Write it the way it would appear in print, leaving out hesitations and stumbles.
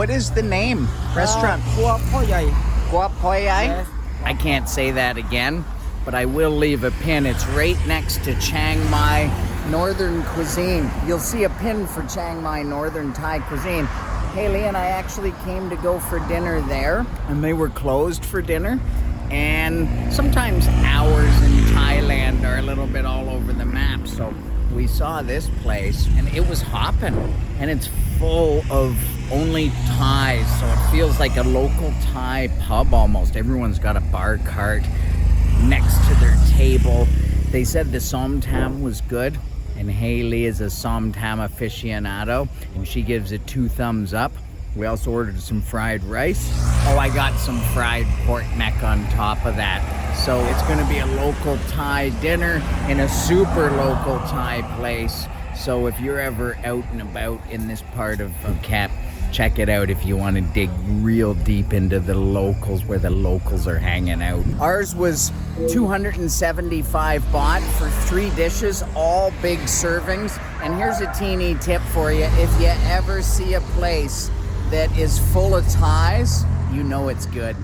What is the name? Restaurant? ครัวพ่อใหญ่ Guap Poi Ai? Yes. I can't say that again, but I will leave a pin. It's right next to Chiang Mai Northern Cuisine. You'll see a pin for Chiang Mai Northern Thai Cuisine. Haley and I actually came to go for dinner there, and they were closed for dinner. And sometimes hours in Thailand are a little bit all over the map. So we saw this place, and it was hopping, and it's full of only Thais. So it feels like a local Thai pub almost. Everyone's got a bar cart next to their table. They said the som tam was good, and Haley is a som tam aficionado, and she gives it 2 thumbs up. We also ordered some fried rice. Oh, I got some fried pork neck on top of that. So it's going to be a local Thai dinner in a super local Thai place. So if you're ever out and about in this part of Phuket, check it out if you want to dig real deep into the locals, where the locals are hanging out. Ours was 275 baht for 3 dishes, all big servings. And here's a teeny tip for you. If you ever see a place that is full of Thais, you know it's good.